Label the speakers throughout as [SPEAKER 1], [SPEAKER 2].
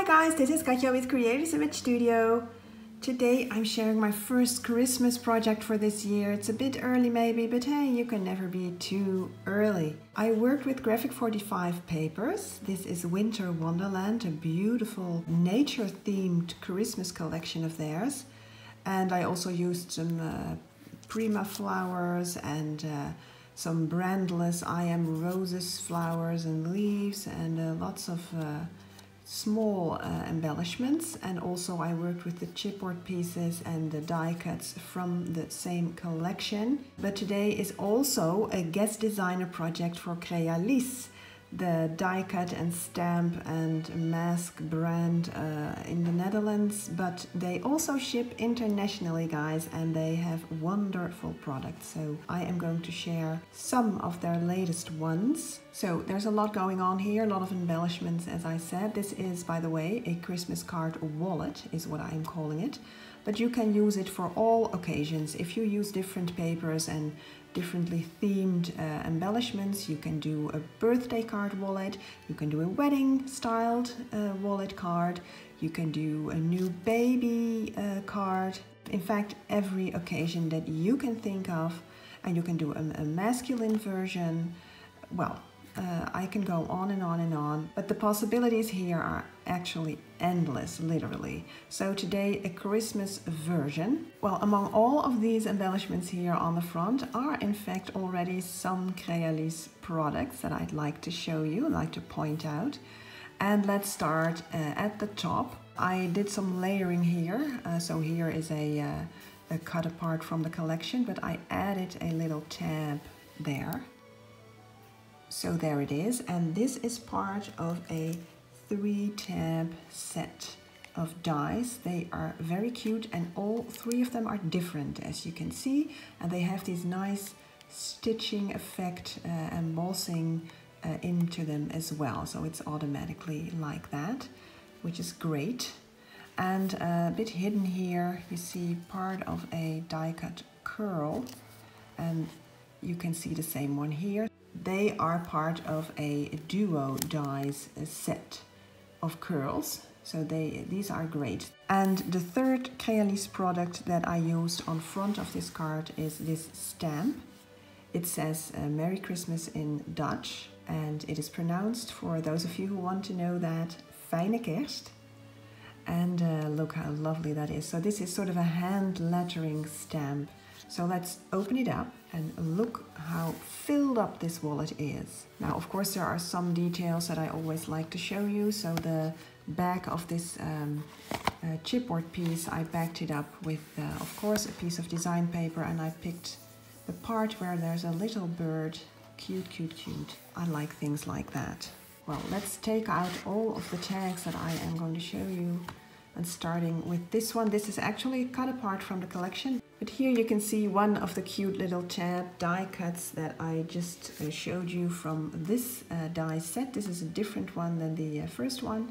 [SPEAKER 1] guys, this is Katja with Crealies Image Studio. Today I'm sharing my first Christmas project for this year. It's a bit early maybe, but hey, you can never be too early. I worked with Graphic 45 papers. This is Winter Wonderland, a beautiful nature-themed Christmas collection of theirs. And I also used some Prima flowers and some brandless I Am Roses flowers and leaves and lots of small embellishments, and also I worked with the chipboard pieces and the die cuts from the same collection. But today is also a guest designer project for Crealies, the die cut and stamp and mask brand in the Netherlands, but they also ship internationally, guys, and they have wonderful products. So I am going to share some of their latest ones. So there's a lot going on here, a lot of embellishments, as I said. This is, by the way, a Christmas card wallet is what I am calling it, but you can use it for all occasions. If you use different papers and differently themed embellishments, you can do a birthday card wallet, you can do a wedding styled wallet card, you can do a new baby card. In fact, every occasion that you can think of, and you can do a masculine version. Well, I can go on and on and on, but the possibilities here are actually endless, literally. So today, a Christmas version. Well, among all of these embellishments here on the front are in fact already some Crealies products that I'd like to show you, like to point out. And let's start at the top. I did some layering here. So here is a cut apart from the collection, but I added a little tab there. So there it is, and this is part of a 3-tab set of dies. They are very cute, and all 3 of them are different, as you can see, and they have this nice stitching effect, embossing into them as well, so it's automatically like that, which is great. And a bit hidden here, you see part of a die cut curl, and you can see the same one here. They are part of a duo dies set of curls, so these are great. And the third Crealies product that I used on front of this card is this stamp. It says Merry Christmas in Dutch, and it is pronounced, for those of you who want to know that, Fijne Kerst. And look how lovely that is. So this is sort of a hand lettering stamp. So let's open it up and look how filled up this wallet is. Now, of course, there are some details that I always like to show you. So the back of this chipboard piece, I backed it up with, of course, a piece of design paper, and I picked the part where there's a little bird. Cute, cute, cute. I like things like that. Well, let's take out all of the tags that I am going to show you. And starting with this one, this is actually cut apart from the collection. But here you can see one of the cute little tab die cuts that I just showed you from this die set. This is a different one than the first one.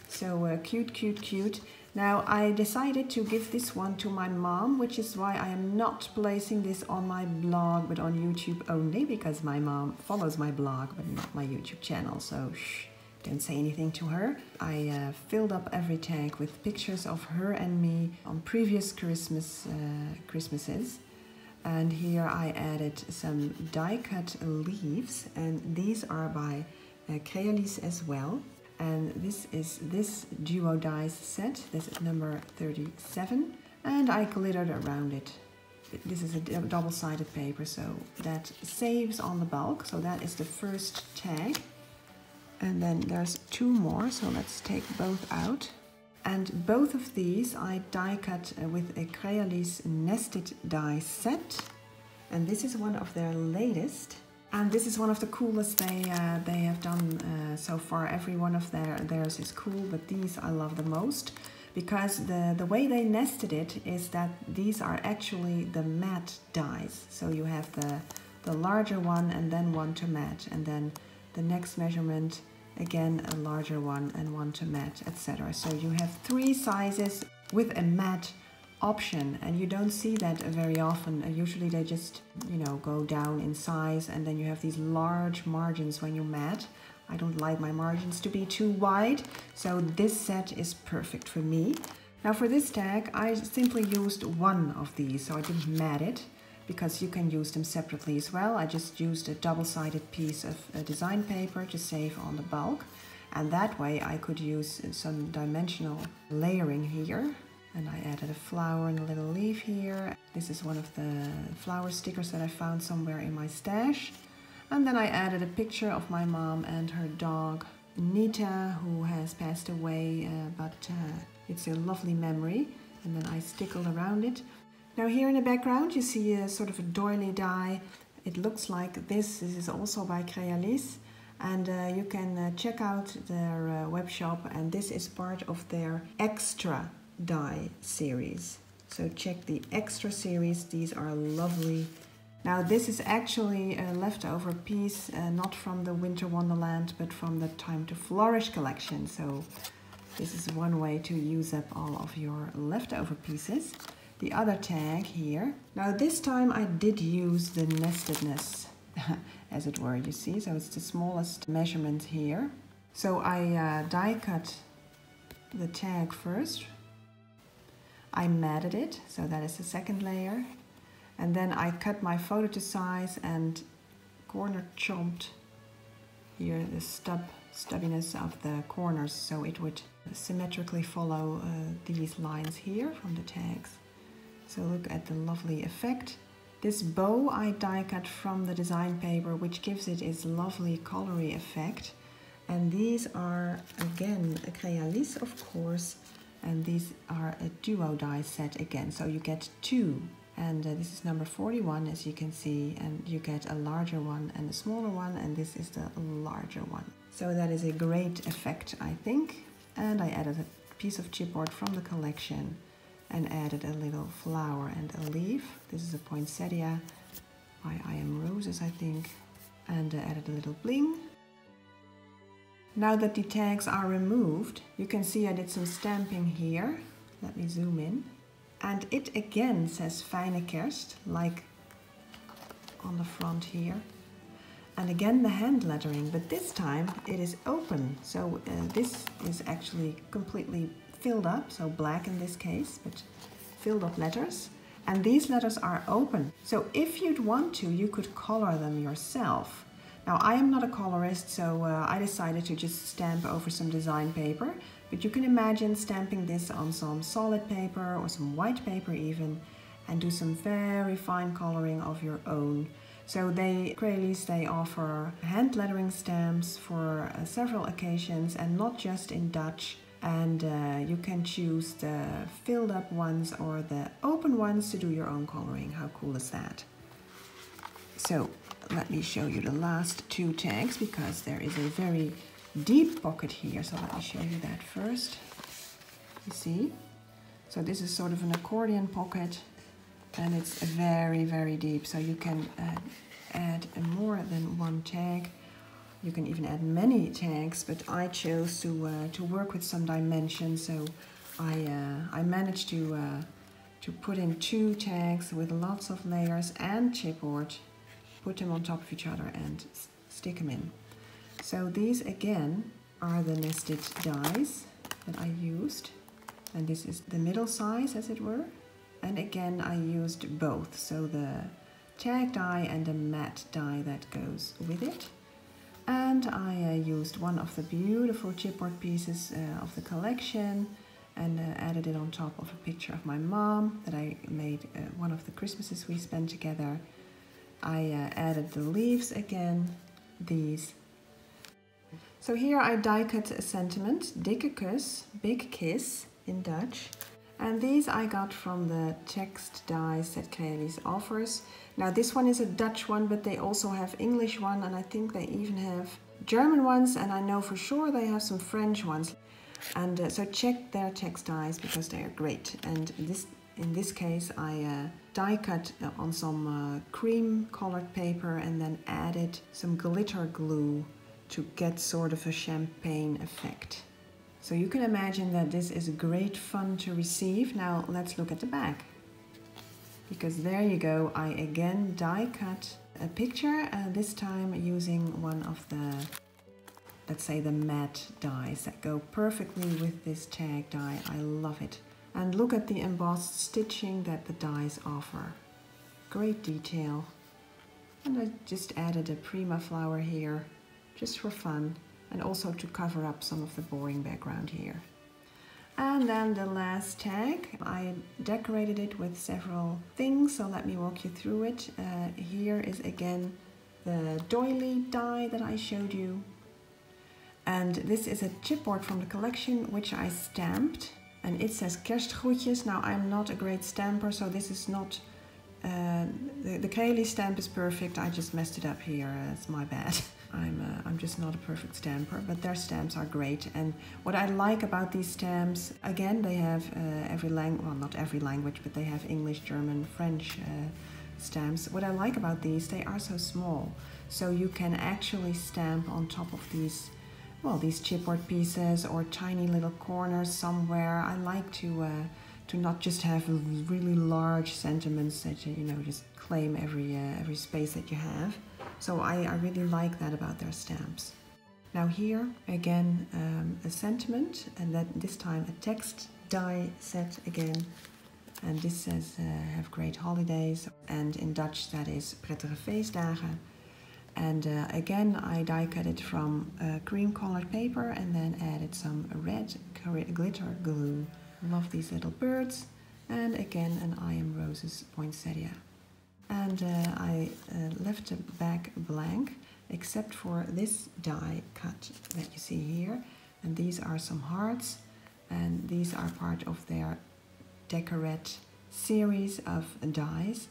[SPEAKER 1] So cute, cute, cute. Now I decided to give this one to my mom, which is why I am not placing this on my blog, but on YouTube only, because my mom follows my blog, but not my YouTube channel. So shh. Don't say anything to her. I filled up every tag with pictures of her and me on previous Christmases. And here I added some die cut leaves, and these are by Crealies as well. And this is this duo dies set. This is number 37, and I glittered around it. This is a double-sided paper, so that saves on the bulk. So that is the first tag. And then there's 2 more, so let's take both out. And both of these I die cut with a Crealies nested die set. And this is one of their latest. And this is one of the coolest they have done so far. Every one of theirs is cool, but these I love the most. Because the way they nested it is that these are actually the matte dies. So you have the larger one and then one to matte. And then the next measurement, again a larger one and one to matte, etc. So you have 3 sizes with a matte option, and you don't see that very often. Usually they just, you know, go down in size, and then you have these large margins when you matte. I don't like my margins to be too wide, so this set is perfect for me. Now for this tag, I simply used one of these, so I didn't mat it, because you can use them separately as well. I just used a double-sided piece of design paper to save on the bulk, and that way I could use some dimensional layering here. And I added a flower and a little leaf here. This is one of the flower stickers that I found somewhere in my stash. And then I added a picture of my mom and her dog, Nita, who has passed away, but it's a lovely memory. And then I stickled around it. Now here in the background you see a sort of a doily die. It looks like this. This is also by Crealies. And you can check out their web shop, and this is part of their extra die series. So check the extra series, these are lovely. Now this is actually a leftover piece, not from the Winter Wonderland, but from the Time to Flourish collection. So this is one way to use up all of your leftover pieces. The other tag here. Now this time I did use the nestedness, as it were, you see. So it's the smallest measurement here. So I die cut the tag first. I matted it, so that is the second layer. And then I cut my photo to size and corner chomped here the stubbiness of the corners, so it would symmetrically follow these lines here from the tags. So look at the lovely effect. This bow I die cut from the design paper, which gives it its lovely colory effect. And these are again a Crealies, of course. And these are a duo die set again, so you get two. And this is number 41, as you can see, and you get a larger one and a smaller one, and this is the larger one. So that is a great effect, I think. And I added a piece of chipboard from the collection and added a little flower and a leaf. This is a poinsettia by I Am Roses, I think. And added a little bling. Now that the tags are removed, you can see I did some stamping here. Let me zoom in. And it again says Fijne Kerst, like on the front here. And again the hand lettering, but this time it is open. So this is actually completely filled up, so black in this case, but filled up letters. And these letters are open. So if you'd want to, you could color them yourself. Now I am not a colorist, so I decided to just stamp over some design paper, but you can imagine stamping this on some solid paper or some white paper even, and do some very fine coloring of your own. So Crealies, they offer hand lettering stamps for several occasions, and not just in Dutch, and you can choose the filled up ones or the open ones to do your own coloring. How cool is that? So let me show you the last two tags, because there is a very deep pocket here. So let me show you that first. You see? So this is sort of an accordion pocket, and it's very, very deep. So you can add more than one tag. You can even add many tags, but I chose to work with some dimensions. So I managed to put in two tags with lots of layers and chipboard. Put them on top of each other and stick them in. So these again are the nested dies that I used, and this is the middle size, as it were. And again I used both, so the tag die and the matte die that goes with it. And I used one of the beautiful chipboard pieces of the collection and added it on top of a picture of my mom that I made one of the Christmases we spent together. I added the leaves again, these. So here I die cut a sentiment, dikke kus, big kiss in Dutch. And these I got from the text dies that Crealies offers. Now this one is a Dutch one, but they also have English one, and I think they even have German ones, and I know for sure they have some French ones. And so check their text dies, because they are great. And in this case I die cut on some cream colored paper and then added some glitter glue to get sort of a champagne effect. So you can imagine that this is great fun to receive. Now let's look at the back, because there you go, I again die cut a picture, this time using one of the let's say the matte dies that go perfectly with this tag die. I love it. And look at the embossed stitching that the dies offer. Great detail. And I just added a prima flower here, just for fun, and also to cover up some of the boring background here. And then the last tag, I decorated it with several things, so let me walk you through it. Here is again the doily die that I showed you. And this is a chipboard from the collection, which I stamped. And it says Kerstgroetjes. Now, I'm not a great stamper, so this is not... the Crealies stamp is perfect. I just messed it up here. It's my bad. I'm just not a perfect stamper, but their stamps are great. And what I like about these stamps, again, they have every language, well, not every language, but they have English, German, French stamps. What I like about these, they are so small. So you can actually stamp on top of these, well, these chipboard pieces or tiny little corners somewhere. I like to not just have really large sentiments that you know just claim every space that you have. So I really like that about their stamps. Now here again a sentiment, and that this time a text die set again, and this says have great holidays, and in Dutch that is prettige feestdagen. And again I die cut it from cream colored paper and then added some red glitter glue. Love these little birds, and again an I Am Roses poinsettia. And I left the back blank except for this die cut that you see here, and these are some hearts, and these are part of their decorate series of dies.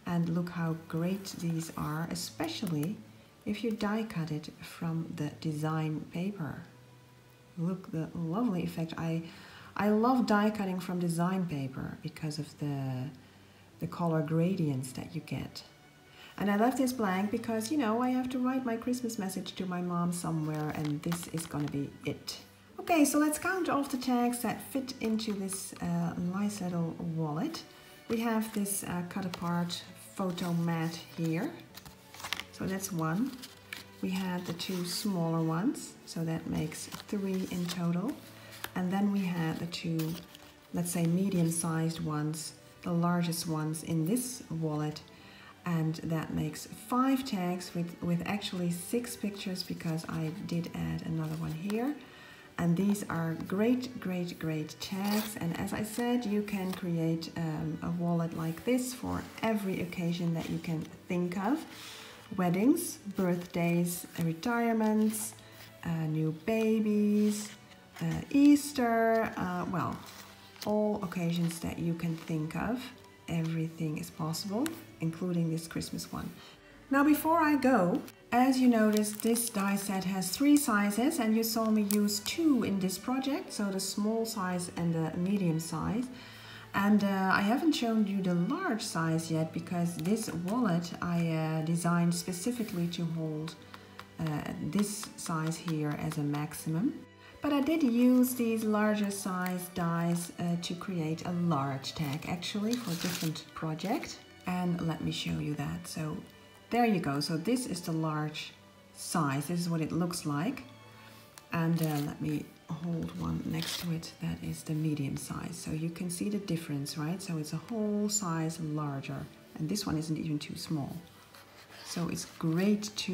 [SPEAKER 1] And look how great these are, especially if you die cut it from the design paper. Look the lovely effect. I love die cutting from design paper because of the color gradients that you get. And I left this blank because, you know, I have to write my Christmas message to my mom somewhere, and this is gonna be it. Okay, so let's count off the tags that fit into this nice little wallet. We have this cut apart photo mat here. So that's one. We had the two smaller ones, so that makes 3 in total. And then we had the two, let's say, medium-sized ones, the largest ones in this wallet, and that makes 5 tags with actually 6 pictures, because I did add another one here. And these are great, great, great tags. And as I said, you can create a wallet like this for every occasion that you can think of. Weddings, birthdays, retirements, new babies, Easter, well, all occasions that you can think of. Everything is possible, including this Christmas one. Now, before I go, as you noticed, this die set has 3 sizes, and you saw me use 2 in this project, so the small size and the medium size. And I haven't shown you the large size yet, because this wallet I designed specifically to hold this size here as a maximum. But I did use these larger size dies to create a large tag, actually, for a different project. And let me show you that. So there you go. So this is the large size. This is what it looks like. And let me hold one next to it. That is the medium size. So you can see the difference, right? So it's a whole size larger. And this one isn't even too small. So it's great to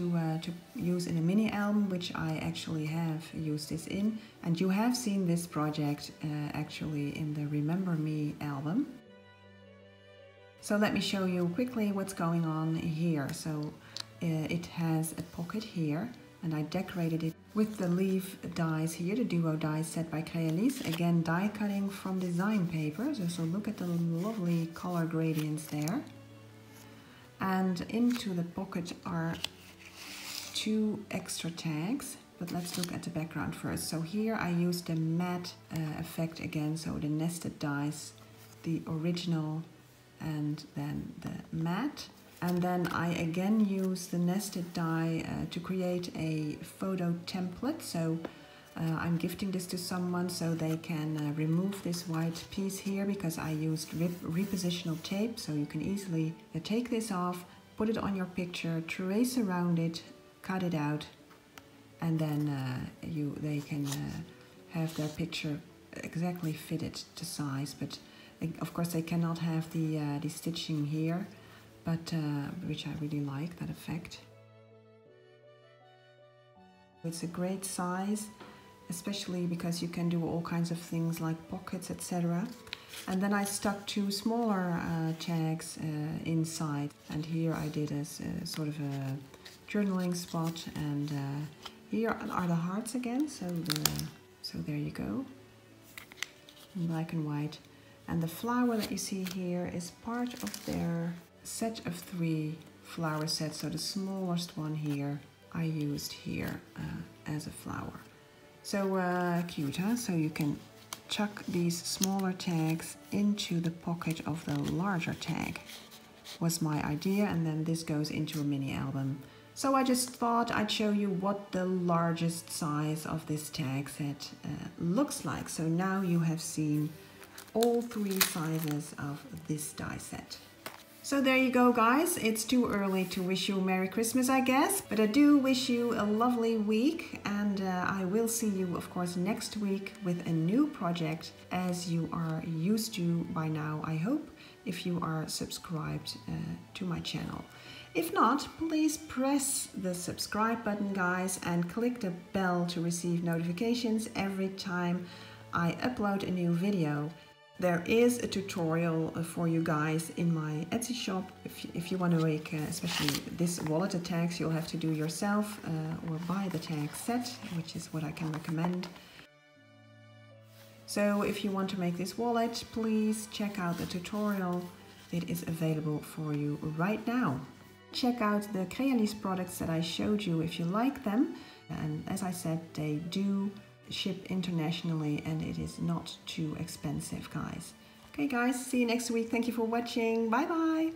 [SPEAKER 1] use in a mini album, which I actually have used this in. And you have seen this project actually in the Remember Me album. So let me show you quickly what's going on here. So it has a pocket here, and I decorated it with the leaf dies here, the duo dies set by Crealies. Again, die cutting from design paper. So look at the lovely color gradients there. And into the pocket are 2 extra tags, but let's look at the background first. So here I used the matte effect again, so the nested dies, the original and then the matte. And then I again use the nested die to create a photo template. So I'm gifting this to someone so they can remove this white piece here, because I used repositional tape, so you can easily take this off, put it on your picture, trace around it, cut it out, and then they can have their picture exactly fitted to size. But of course they cannot have the stitching here, but which I really like, that effect. It's a great size, especially because you can do all kinds of things like pockets, etc. And then I stuck 2 smaller tags inside, and here I did as sort of a journaling spot, and here are the hearts again, so there you go, in black and white. And the flower that you see here is part of their set of 3 flower sets, so the smallest one here I used here as a flower. So cute, huh? So you can chuck these smaller tags into the pocket of the larger tag, was my idea, and then this goes into a mini album. So I just thought I'd show you what the largest size of this tag set looks like. So now you have seen all 3 sizes of this die set. So there you go, guys. It's too early to wish you a Merry Christmas, I guess, but I do wish you a lovely week, and I will see you, of course, next week with a new project, as you are used to by now, I hope, if you are subscribed to my channel. If not, please press the subscribe button, guys, and click the bell to receive notifications every time I upload a new video. There is a tutorial for you guys in my Etsy shop. If you want to make, especially this wallet tags, you'll have to do yourself or buy the tag set, which is what I can recommend. So if you want to make this wallet, please check out the tutorial. It is available for you right now. Check out the Crealies products that I showed you if you like them. And as I said, they do ship internationally, and it is not too expensive, guys. Okay, guys, see you next week. Thank you for watching. Bye bye.